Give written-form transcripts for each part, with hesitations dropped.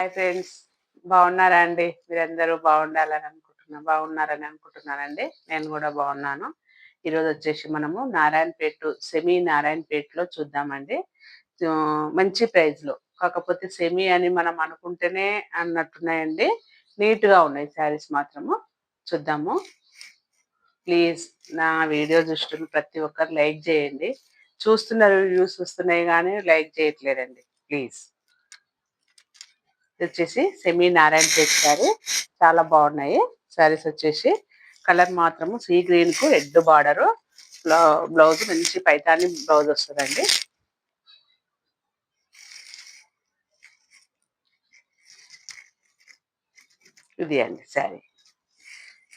Hi friends, బాగున్నారా అండి? మీరందరూ బాగున్నారని అనుకుంటున్నానండి. నేను కూడా బాగున్నాను. ఈరోజు వచ్చేసి మనము సెమీ నారాయణపేటలో చూద్దామండి. మంచి ప్రైస్లో, కాకపోతే సెమీ అని మనం అనుకుంటేనే అన్నట్టున్నాయండి. నీట్గా ఉన్నాయి శారీస్ మాత్రము. చూద్దాము. ప్లీజ్ నా వీడియో చూస్తున్న ప్రతి ఒక్కరు లైక్ చేయండి. చూస్తున్నారు, వ్యూస్ వస్తున్నాయి కానీ లైక్ చేయట్లేదండి. ప్లీజ్. వచ్చేసి సెమీ నారాయణపేట శారీ, చాలా బాగున్నాయి శారీస్. వచ్చేసి కలర్ మాత్రము సీ గ్రీన్ కు రెడ్ బార్డర్, బ్లౌజ్ మంచి పైతాని బ్లౌజ్ వస్తుందండి. ఇది అండి శారీ.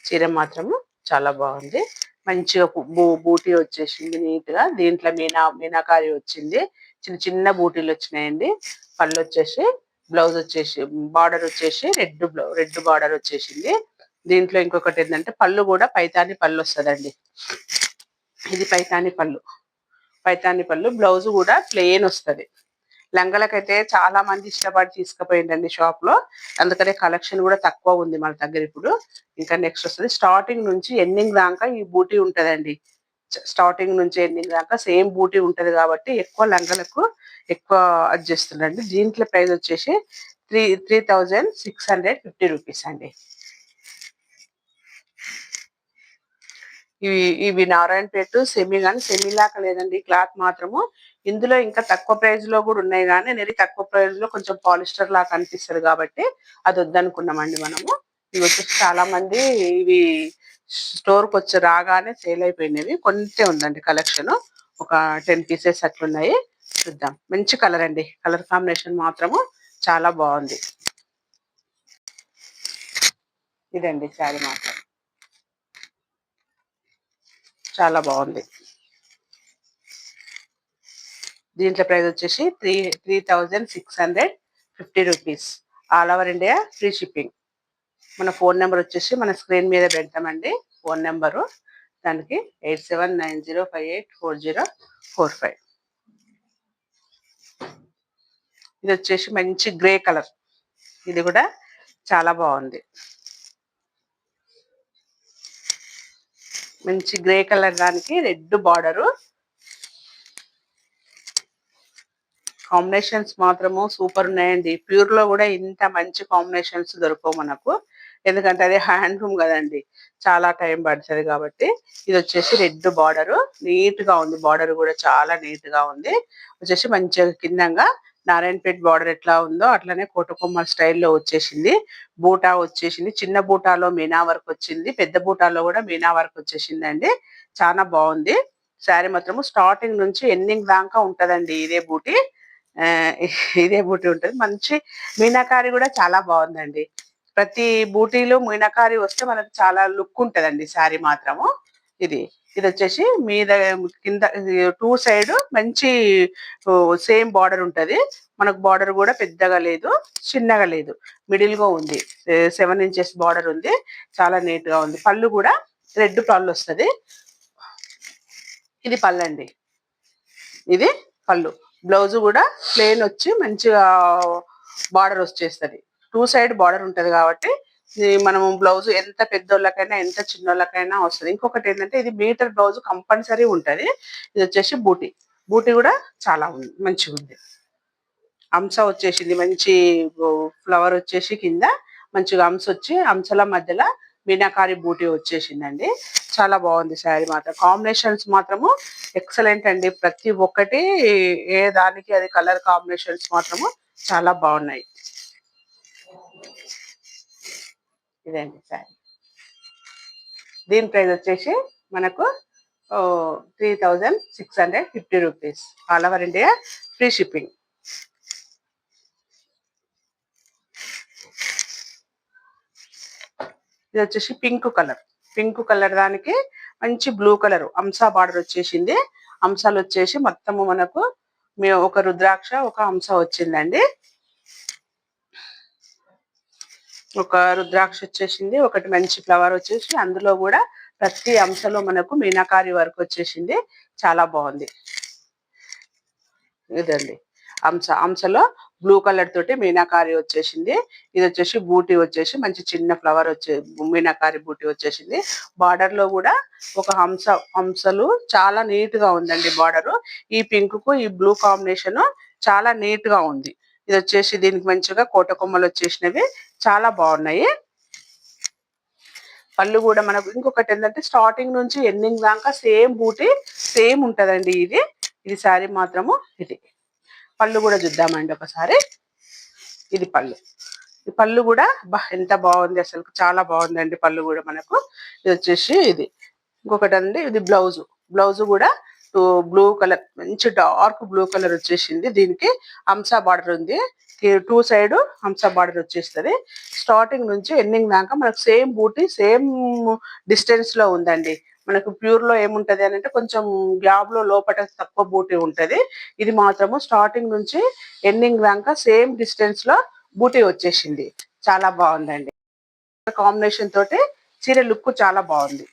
చీర మాత్రము చాలా బాగుంది. మంచిగా బూటీ వచ్చేసింది నీట్ గా. దీంట్లో మీనాకారి వచ్చింది. చిన్న చిన్న బూటీలు వచ్చినాయండి. పళ్ళు వచ్చేసి, బ్లౌజ్ వచ్చేసి, బార్డర్ వచ్చేసి రెడ్ బార్డర్ వచ్చేసింది. దీంట్లో ఇంకొకటి ఏంటంటే పళ్ళు కూడా పైతాని పళ్ళు వస్తుందండి. ఇది పైతాని పళ్ళు. బ్లౌజ్ కూడా ప్లెయిన్ వస్తుంది. లంగలకైతే చాలా మంది ఇష్టపడి తీసుకుపోయిందండి షాప్ లో. అందుకనే కలెక్షన్ కూడా తక్కువ ఉంది మన దగ్గర ఇప్పుడు. ఇంకా నెక్స్ట్ వస్తుంది. స్టార్టింగ్ నుంచి ఎండింగ్ దాకా ఈ బూటీ ఉంటదండి. స్టార్టింగ్ నుంచి ఎండింగ్ దాకా సేమ్ బూటీ ఉంటది కాబట్టి ఎక్కువ లంగలకు ఎక్కువ చేస్తుండండి. దీంట్లో ప్రైస్ వచ్చేసి 3650 రూపీస్ అండి. ఇవి నారాయణపేట సెమీ, కానీ సెమీ లాగా లేదండి క్లాత్ మాత్రము. ఇందులో ఇంకా తక్కువ ప్రైస్ లో కూడా ఉన్నాయి, కానీ అనేది తక్కువ ప్రైస్ లో కొంచెం పాలిస్టర్ లాగా కనిపిస్తుంది కాబట్టి అది వద్దనుకున్నామండి మనము. ఇవి వచ్చేసి చాలా మంది ఇవి స్టోర్కి వచ్చి రాగానే సేల్ అయిపోయినవి. కొంతే ఉందండి కలెక్షన్, ఒక 10 పీసెస్ అట్లున్నాయి. చూద్దాం. మంచి కలర్ అండి, కలర్ కాంబినేషన్ మాత్రము చాలా బాగుంది. ఇదండి శారీ మాత్రం చాలా బాగుంది. దీంట్లో ప్రైస్ వచ్చేసి 3650 rupees. All over India free shipping. మన ఫోన్ నెంబర్ వచ్చేసి మన స్క్రీన్ మీద పెడతామండి. ఫోన్ నెంబరు దానికి 8790584045. ఇది వచ్చేసి మంచి గ్రే కలర్. ఇది కూడా చాలా బాగుంది. మంచి గ్రే కలర్, దానికి రెడ్ బార్డరు. కాంబినేషన్స్ మాత్రము సూపర్ ఉన్నాయండి. ప్యూర్ లో కూడా ఇంత మంచి కాంబినేషన్స్ దొరకవు మనకు, ఎందుకంటే అది హ్యాండ్లూమ్ కదండి, చాలా టైం పడుతుంది కాబట్టి. ఇది వచ్చేసి రెడ్ బార్డర్, నీట్ గా ఉంది. బార్డర్ కూడా చాలా నీట్ గా ఉంది. వచ్చేసి మంచిగా కిందంగా నారాయణపేట బార్డర్ ఎట్లా ఉందో అట్లనే కోటకొమ్మల స్టైల్లో వచ్చేసింది. బూటా వచ్చేసింది. చిన్న బూటాలో మీనా వర్క్ వచ్చింది, పెద్ద బూటాలో కూడా మీనా వర్క్ వచ్చేసింది అండి. చాలా బాగుంది శారీ మాత్రము. స్టార్టింగ్ నుంచి ఎండింగ్ దాకా ఉంటదండి ఇదే బూటీ ఉంటుంది. మంచి మీనాకారి కూడా చాలా బాగుందండి. ప్రతి బూటీలో మీనాకారి వస్తే మనకు చాలా లుక్ ఉంటదండి శారీ మాత్రము. ఇది వచ్చేసి మీద కింద 2 సైడ్ మంచి సేమ్ బార్డర్ ఉంటది. మనకు బార్డర్ కూడా పెద్దగా లేదు, చిన్నగా లేదు, మిడిల్ గా ఉంది. 7 ఇంచెస్ బార్డర్ ఉంది. చాలా నీట్ గా ఉంది. పళ్ళు కూడా రెడ్ పళ్ళు వస్తుంది. ఇది పళ్ళు అండి. ఇది పళ్ళు. బ్లౌజ్ కూడా ప్లెయిన్ వచ్చి మంచిగా బార్డర్ వచ్చేస్తుంది. 2 సైడ్ బార్డర్ ఉంటది కాబట్టి మనము బ్లౌజ్ ఎంత పెద్దోళ్ళకైనా ఎంత చిన్నోళ్ళకైనా వస్తుంది. ఇంకొకటి ఏంటంటే ఇది మీటర్ బ్లౌజ్ కంపల్సరీ ఉంటది. ఇది వచ్చేసి బూటీ కూడా చాలా మంచిగా ఉంది. అంశ వచ్చేసింది. మంచి ఫ్లవర్ వచ్చేసి కింద మంచిగా అంశ వచ్చి అంశల మధ్యలో మీనాకారి బూటీ వచ్చేసిందండి. చాలా బాగుంది శారీ మాత్రం. కాంబినేషన్స్ మాత్రము ఎక్సలెంట్ అండి. ప్రతి ఒక్కటి ఏ దానికి అది కలర్ కాంబినేషన్స్ మాత్రము చాలా బాగున్నాయి. ఇదండి శారీ. దీని ప్రైస్ వచ్చేసి మనకు 3650 rupees. All over India free shipping. ఇది వచ్చేసి పింక్ కలర్ దానికి మంచి బ్లూ కలర్ అంశా బార్డర్ వచ్చేసింది. అంశాలు వచ్చేసి మొత్తము మనకు ఒక రుద్రాక్ష, ఒక అంశ వచ్చిందండి. ఒక రుద్రాక్ష వచ్చేసింది, ఒకటి మంచి ఫ్లవర్ వచ్చేసి, అందులో కూడా ప్రతి అంశలో మనకు మీనాకారి వర్క్ వచ్చేసింది. చాలా బాగుంది. ఇదండి అంశలో బ్లూ కలర్ తోటి మీనాకారి వచ్చేసింది. ఇది వచ్చేసి బూటీ వచ్చేసి మంచి చిన్న ఫ్లవర్ మీనాకారి బూటీ వచ్చేసింది. బార్డర్ లో కూడా ఒక హంసలు చాలా నీట్ గా ఉందండి బార్డర్. ఈ పింక్ కు ఈ బ్లూ కాంబినేషన్ చాలా నీట్ గా ఉంది. ఇది వచ్చేసి దీనికి మంచిగా కోట కొమ్మలు వచ్చేసినవి చాలా బాగున్నాయి. పళ్ళు కూడా మనకు ఇంకొకటి ఏంటంటే స్టార్టింగ్ నుంచి ఎండింగ్ దాకా సేమ్ బూటీ సేమ్ ఉంటదండి. ఇది శారీ మాత్రము ఇది. పళ్ళు కూడా చూద్దామండి ఒకసారి. ఇది పళ్ళు. ఈ పళ్ళు కూడా ఎంత బాగుంది, అసలు చాలా బాగుందండి పళ్ళు కూడా మనకు. ఇది వచ్చేసి ఇది ఇంకొకటి అండి, ఇది బ్లౌజ్. బ్లౌజ్ కూడా బ్లూ కలర్ మంచి డార్క్ బ్లూ కలర్ వచ్చేసింది. దీనికి హంసా బార్డర్ ఉంది. టూ సైడ్ హంసా బార్డర్ వచ్చేస్తుంది. స్టార్టింగ్ నుంచి ఎండింగ్ దాకా మనకు సేమ్ బూటీ సేమ్ డిస్టెన్స్ లో ఉందండి. మనకు ప్యూర్ లో ఏముంటది అని అంటే కొంచెం గ్యాప్ లో లోపల తక్కువ బూటీ ఉంటది. ఇది మాత్రము స్టార్టింగ్ నుంచి ఎండింగ్ దాకా సేమ్ డిస్టెన్స్ లో బూటీ వచ్చేసింది. చాలా బాగుందండి. కాంబినేషన్ తోటి చీర లుక్ చాలా బాగుంది.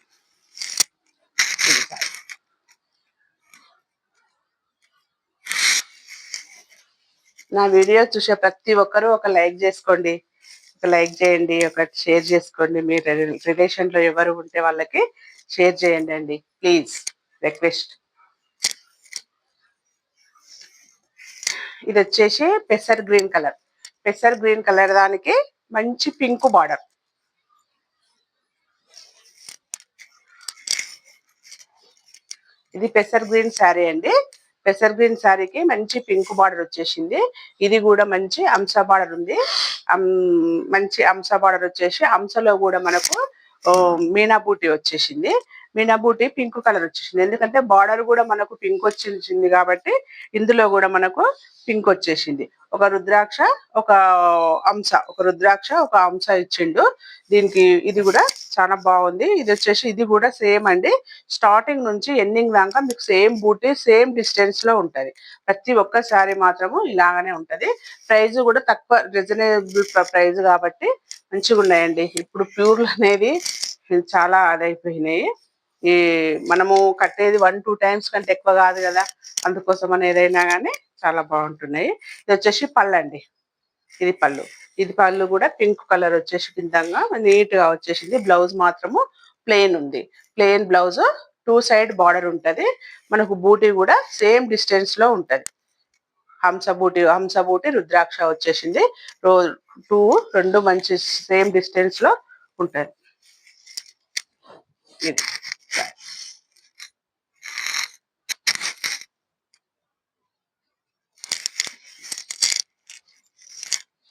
నా వీడియో చూసే ప్రతి ఒక్కరూ ఒక లైక్ చేసుకోండి, ఒక లైక్ చేయండి, ఒక షేర్ చేసుకోండి. మీ రిలేషన్ లో ఎవరు ఉంటే వాళ్ళకి షేర్ చేయండి అండి, ప్లీజ్ రిక్వెస్ట్. ఇది వచ్చేసి పెసర్ గ్రీన్ కలర్. పెసర్ గ్రీన్ కలర్ దానికి మంచి పింక్ బార్డర్. ఇది పెసర్ గ్రీన్ శారీ అండి. పెసర్ గ్రీన్ శారీకి మంచి పింక్ బార్డర్ వచ్చేసింది. ఇది కూడా మంచి అంశ బార్డర్ ఉంది. మంచి అంశ బార్డర్ వచ్చేసి అంశలో కూడా మనకు మీనా బూటీ వచ్చేసింది. మీనా బూటీ పింక్ కలర్ వచ్చేసింది. ఎందుకంటే బార్డర్ కూడా మనకు పింక్ వచ్చేసింది కాబట్టి ఇందులో కూడా మనకు పింక్ వచ్చేసింది. ఒక రుద్రాక్ష ఒక అంశ ఇచ్చిండు దీనికి. ఇది కూడా చాలా బాగుంది. ఇది వచ్చేసి ఇది కూడా సేమ్ అండి. స్టార్టింగ్ నుంచి ఎండింగ్ దాకా మీకు సేమ్ బూటీ సేమ్ డిస్టెన్స్ లో ఉంటది. ప్రతి ఒక్క శారీ మాత్రము ఇలాగనే ఉంటది. ప్రైస్ కూడా తక్కువ, రీజనబుల్ ప్రైస్ కాబట్టి మంచిగా ఉన్నాయండి. ఇప్పుడు ప్యూర్లు అనేది చాలా అదైపోయినాయి. ఈ మనము కట్టేది 1-2 టైమ్స్ కంటే ఎక్కువ కాదు కదా, అందుకోసం అని ఏదైనా కానీ చాలా బాగుంటున్నాయి. ఇది వచ్చేసి పళ్ళు అండి. ఇది పళ్ళు. ఇది పళ్ళు కూడా పింక్ కలర్ వచ్చేసి కిందంగా నీట్ గా వచ్చేసింది. బ్లౌజ్ మాత్రము ప్లెయిన్ ఉంది. Plain blouse, two side border ఉంటది. మనకు బూటీ కూడా సేమ్ డిస్టెన్స్ లో ఉంటది. హంస బూటీ రుద్రాక్ష వచ్చేసింది. రెండు మంచి సేమ్ డిస్టెన్స్ లో ఉంటది. ఇది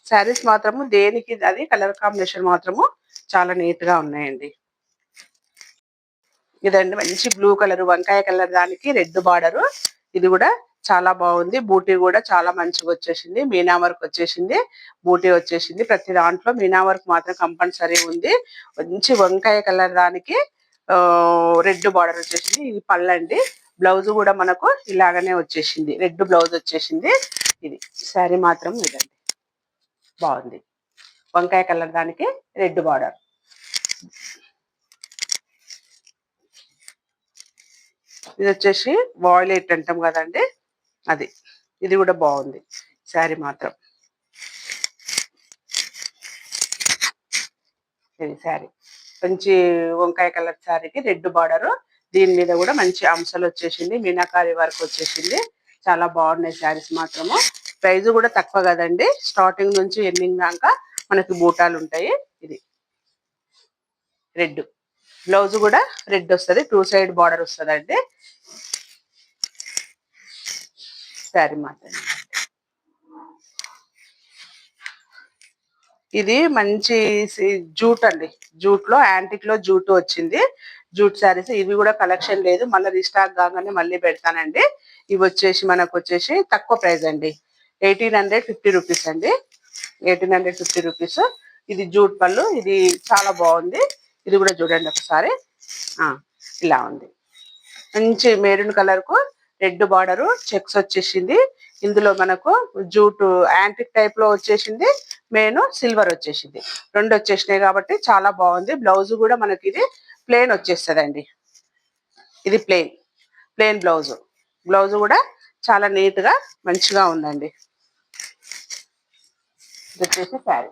శారీస్ మాత్రము దేనికి అది కలర్ కాంబినేషన్ మాత్రము చాలా నీట్ గా ఉన్నాయండి. ఇదండి మంచి బ్లూ కలర్ వంకాయ కలర్ దానికి రెడ్ బార్డర్. ఇది కూడా చాలా బాగుంది. బూటీ కూడా చాలా మంచిగా వచ్చేసింది. మీనా వర్క్ వచ్చేసింది, బూటీ వచ్చేసింది. ప్రతి దాంట్లో మీనా వర్క్ మాత్రం కంపల్సరీ ఉంది. మంచి వంకాయ కలర్ దానికి రెడ్ బార్డర్ వచ్చేసింది. ఇది పళ్ళండి. బ్లౌజ్ కూడా మనకు ఇలాగనే వచ్చేసింది, రెడ్ బ్లౌజ్ వచ్చేసింది. ఇది శారీ మాత్రం ఇదండి, బాగుంది. వంకాయ కలర్ దానికి రెడ్ బార్డర్. ఇది వచ్చేసి వాయిలెట్ అంటాం కదండి, అది. ఇది కూడా బాగుంది శారీ మాత్రం. ఇది శారీ మంచి వంకాయ కలర్ శారీకి రెడ్ బార్డర్. దీని మీద కూడా మంచి అంశాలు వచ్చేసింది, మీనాకారి వర్క్ వచ్చేసింది. చాలా బాగున్నాయి శారీస్ మాత్రము. ప్రైస్ కూడా తక్కువ కదండి. స్టార్టింగ్ నుంచి ఎండింగ్ దాకా మనకి బూటాలు ఉంటాయి. ఇది రెడ్ బ్లౌజ్ కూడా రెడ్ వస్తుంది, టూ సైడ్ బార్డర్ వస్తుంది అండి శారీ మాత్రం. ఇది మంచి జూట్ అండి. జూట్ లో యాంటిక్ లో జూట్ వచ్చింది. జూట్ శారీస్ ఇవి కూడా కలెక్షన్ లేదు, మళ్ళీ రీస్టాక్ కాగానే మళ్ళీ పెడతానండి. ఇవి వచ్చేసి మనకు వచ్చేసి తక్కువ ప్రైస్ అండి, 1850 రూపీస్ అండి. 1850 రూపీస్. ఇది జూట్ పళ్ళు. ఇది చాలా బాగుంది. ఇది కూడా చూడండి ఒకసారి. ఇలా ఉంది. మంచి మెరూన్ కలర్ కు రెడ్ బార్డర్ చెక్స్ వచ్చేసింది. ఇందులో మనకు జూట్ యాంటిక్ టైప్ లో వచ్చేసింది, మెయిన్ సిల్వర్ వచ్చేసింది. రెండు వచ్చేసినాయి కాబట్టి చాలా బాగుంది. బ్లౌజ్ కూడా మనకి ఇది ప్లెయిన్ వచ్చేస్తుందండి. ఇది ప్లెయిన్ బ్లౌజ్. బ్లౌజ్ కూడా చాలా నీట్ గా మంచిగా ఉందండి. ఇది వచ్చేసి శారీ.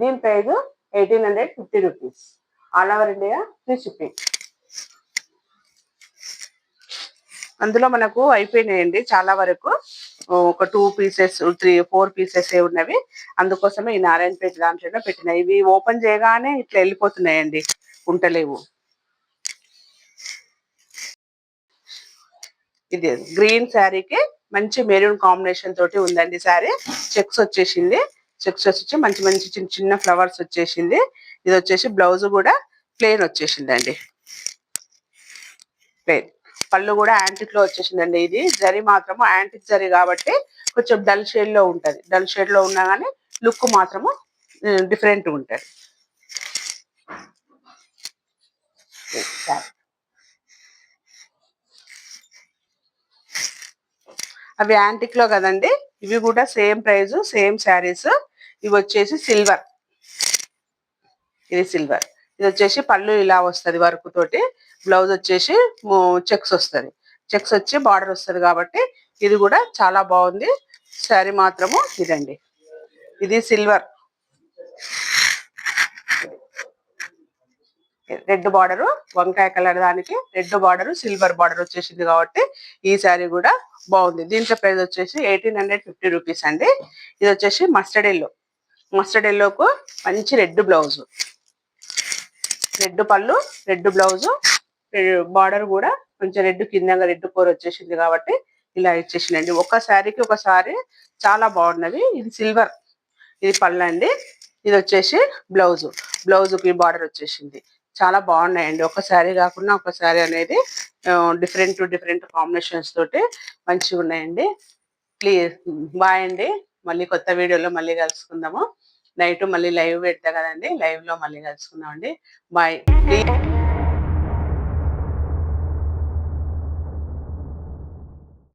దీని price 1850 rupees. All over India free shipping. అందులో మనకు అయిపోయినాయండి చాలా వరకు. ఒక 2 పీసెస్ 4 పీసెస్ ఉన్నవి. అందుకోసమే ఈ నారాయణపేట దాంట్లో పెట్టినాయి. ఇవి ఓపెన్ చేయగానే ఇట్లా వెళ్ళిపోతున్నాయండి, ఉంటలేవు. ఇది గ్రీన్ శారీకి మంచి మెరూన్ కాంబినేషన్ తోటి ఉందండి శారీ. చెక్స్ వచ్చేసింది. చెక్స్ వచ్చి మంచి మంచి చిన్న చిన్న ఫ్లవర్స్ వచ్చేసింది. ఇది వచ్చేసి బ్లౌజ్ కూడా ప్లెయిన్ వచ్చేసిందండి. ప్లెయిన్ పళ్ళు కూడా యాంటిక్ లో వచ్చేసిందండి. ఇది జరీ మాత్రము యాంటిక్ జరీ కాబట్టి కొంచెం డల్ షేడ్ లో ఉంటది. డల్ షేడ్ లో ఉన్నా కానీ లుక్ మాత్రము డిఫరెంట్ ఉంటది. అవి యాంటిక్ లో కదండి. ఇవి కూడా సేమ్ ప్రైస్, సేమ్ శారీస్. ఇవి వచ్చేసి సిల్వర్. ఇది సిల్వర్. ఇది వచ్చేసి పళ్ళు ఇలా వస్తుంది వర్క్ తోటి. బ్లౌజ్ వచ్చేసి చెక్స్ వస్తుంది. చెక్స్ వచ్చి బార్డర్ వస్తుంది కాబట్టి ఇది కూడా చాలా బాగుంది. శారీ మాత్రము ఇదండి. ఇది సిల్వర్, రెడ్ బార్డర్, వంకాయ కలర్ దానికి రెడ్ బార్డర్, సిల్వర్ బార్డర్ వచ్చేసింది కాబట్టి ఈ శారీ కూడా బాగుంది. దీంట్లో ప్రైస్ వచ్చేసి 1850 రూపీస్ అండి. ఇది వచ్చేసి మస్టర్డ్ ఎల్లో. మస్టర్డ్ ఎల్లోకు మంచి రెడ్ బ్లౌజ్, రెడ్ పళ్ళు, రెడ్ బ్లౌజ్, బార్డర్ కూడా కొంచెం రెడ్ కిందంగా రెడ్ కూర వచ్చేసింది కాబట్టి ఇలా ఇచ్చేసిందండి. ఒక శారీకి ఒకసారి చాలా బాగున్నది. ఇది సిల్వర్, ఇది పళ్ళు అండి. ఇది వచ్చేసి బ్లౌజ్, బ్లౌజ్కి బార్డర్ వచ్చేసింది. చాలా బాగున్నాయండి. ఒక శారీ కాకుండా ఒక శారీ అనేది డిఫరెంట్ డిఫరెంట్ కాంబినేషన్స్ తోటి మంచిగా ఉన్నాయండి. ప్లీజ్ బాయ్ అండి. మళ్ళీ కొత్త వీడియోలో మళ్ళీ కలుసుకుందాము. నైట్ మళ్ళీ లైవ్ పెడతా కదండి, లైవ్ లో మళ్ళీ కలుసుకుందాం అండి. బాయ్.